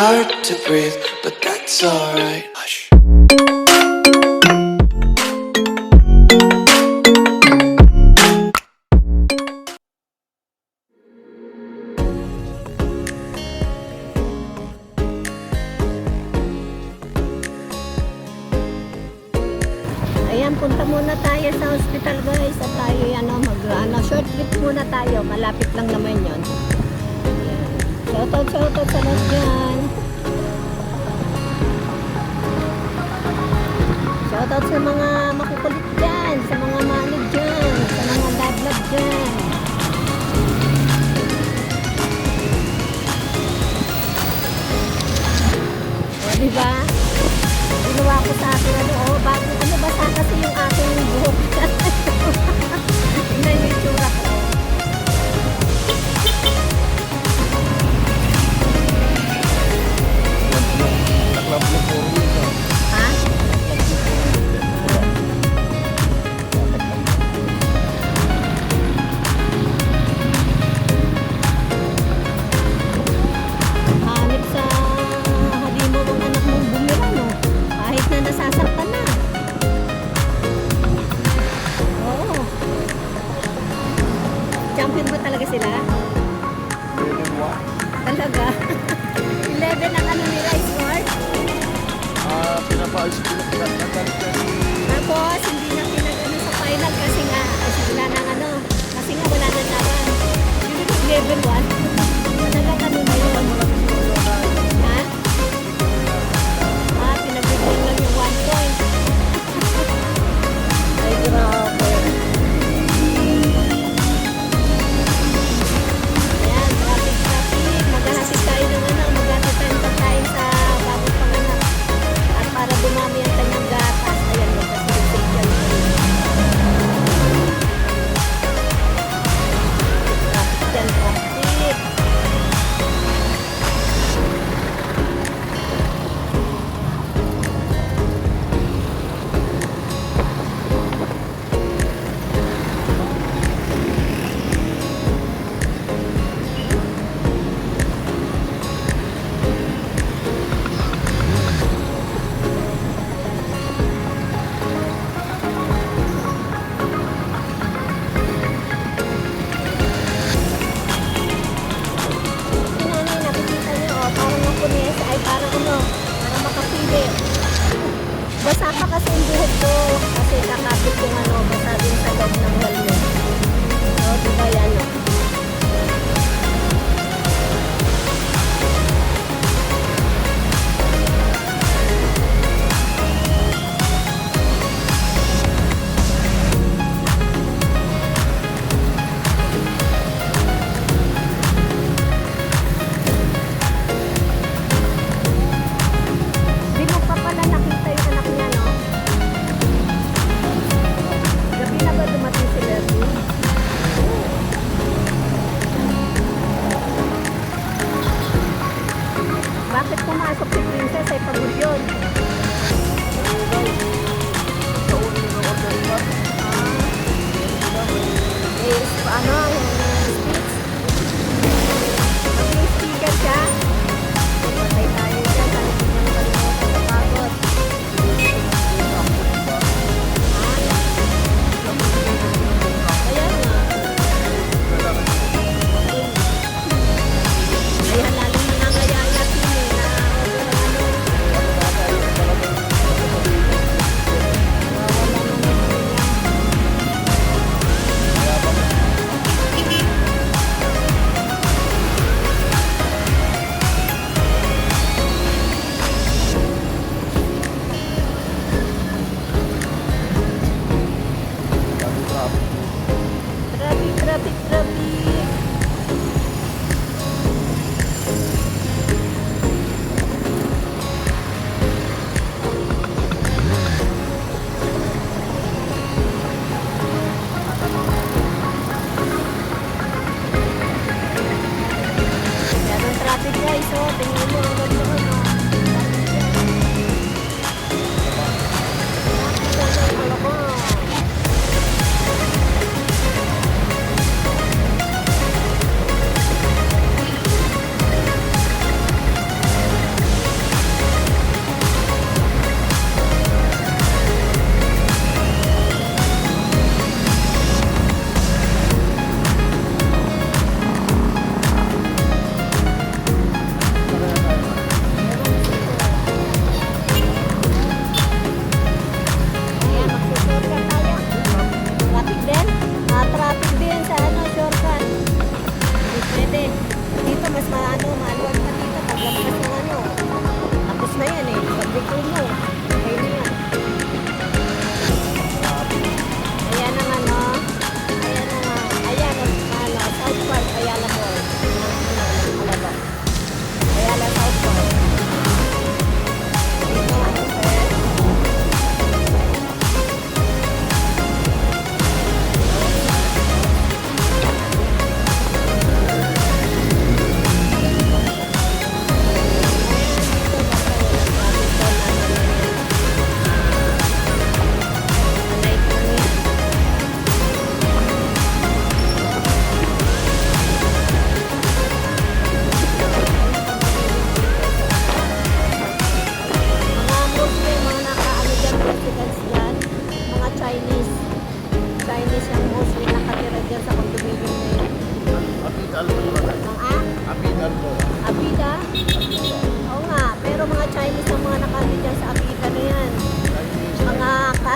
hard to breathe, but that's alright. Hush. Ayan, punta muna tayo sa hospital guys at tayo short trip muna tayo, malapit lang naman yun. Ayan. Shoutout sa lahat dyan. Shoutout sa mga makukulit dyan, sa mga manid dyan, sa mga dadlab dyan. O diba? Ginawa ko sa akin bago basa kasi yung aking buhok. Tingnan yung itsura ko. Ha? Hanip sa halimaw ang anak mong bumira, no? Kahit na nasasaktan na. Oo. Champion ba talaga sila? Talaga? 11 ang nila score? Pinapaayos ko lang Tapos, hindi na pinag sa final kasi nga, wala nang kasi nga wala nang laban. Yun yung level 1. Talagang na yun. Ha? Pinagbigyan lang yung 1 point. Ay, grabe. Ayan, traffic. Maghahatid tayo ng maghahatid tayo ng pagkain sa bagong panganak. At para dumami ang kanyang gatas, ayan, magkasilig yan. Traffic yan, traffic. Para makapili. Basa pa kasi yung buhok ko kasi kakapit yung basa din sa loob ng helmet. So, diba yan, no? Di mo pa pala nakita yung anak niya, no? Gabi na ba dumating si Leslie? Bakit pumasok si Princess ay pagod yun? May sticker siya? Patay tayo dyan. Alam mo yung kalimutan sa pagod. Ayan nga. Ayan, lalong nangangayayat yun na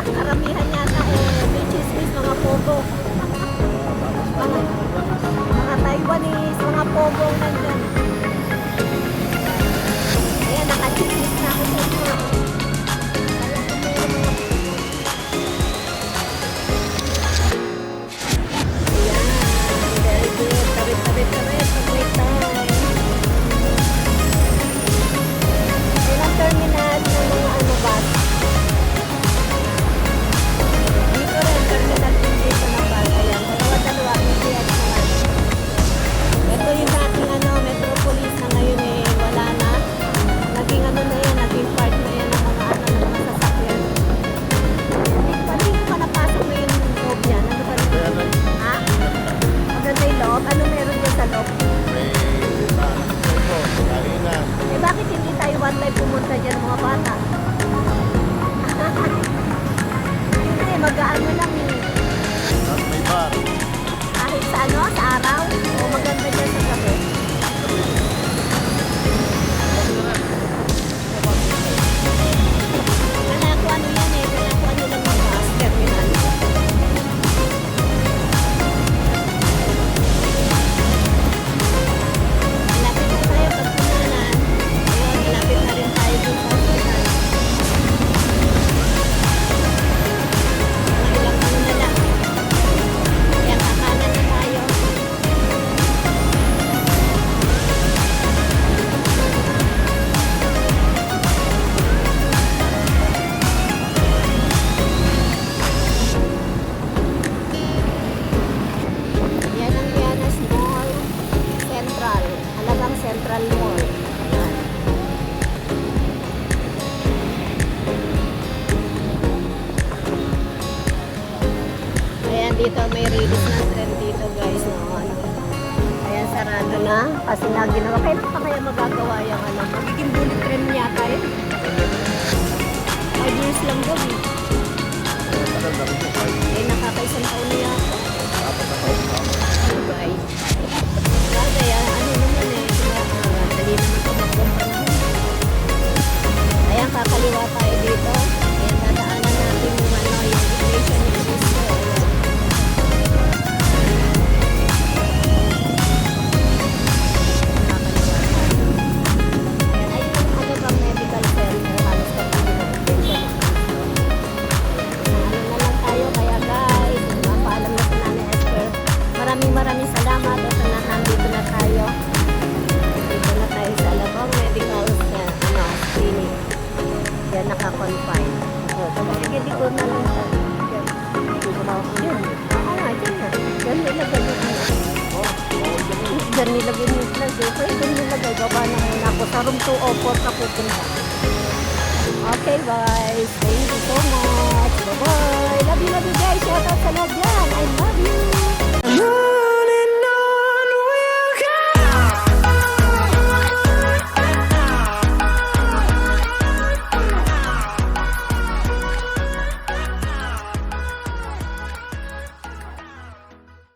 karamihan yata may chismis, mga pogo. Mga Taiwanese, mga pogo nandyan. Ayan, nakachismis na ako sa inyo. Ayan, very good. Tawid. Pag-wait time. Ayan ang terminal ng mga bus. Dito rin, terminal din dito ng bus. Ayan, dalawa-dalawa, hindi at naman. Ito yung dating Metropolis na ngayon wala na. Naging na yan, naging part na yan ng ng mga sasakyan. Hindi ko pa napasok na yung loob niyan. Ano ba rin? Ha? Maganda yung loob? Ano meron dyan sa loob? Bakit hindi tayo one life pumunta dyan mga bata? Hindi, mag-ano lang May bar. kahit sa sa araw, o maganda dyan sa gabi. Kala ko ano yan kala ko ano lang yung bus terminal. Malapit na tayo pagpunanan. Ayun, malapit na rin tayo dun sa hospital. Mga ilang ano na lang. Kaya kakanan na tayo. Yan ang Vianas Mall Central. Halagang Central Mall. Ayan. Ayan, dito may release ng tren dito guys. No? Ayan, sarado na. Kasi na ginawa. Kailan pa kaya magagawa yung magiging bullet train yata yun? 5 years lang daw eh. Nakakaisang taon na yata. Ano guys? Kaya ano naman dali naman tumakbong panahon. Ayan, kakaliwa tayo dito. Ayan, dadaanan natin yung yung station ni Cristo. Kakaliwa tayo. Ayan, ayun yung bang medical center. Halos kapag yung station ni Cristo. Ano na lang tayo, kaya guys, mapaalam na si Nanay Esther. Maraming salamat at nandito na tayo. Dito na tayo sa Alabang Medical Clinic. Yan, naka-confine. Sige, di ko na lang sa yan. Yan. Oo nga, dyan na. Dyan nilagay yung Dyan nilagay yung flag. Kaya dyan nilagay. Baba na muna ako. Sa room 204 ka pupunta. Okay guys, thank you so much. Bye-bye. Love you guys. Shout out sa lahat dyan. I love you.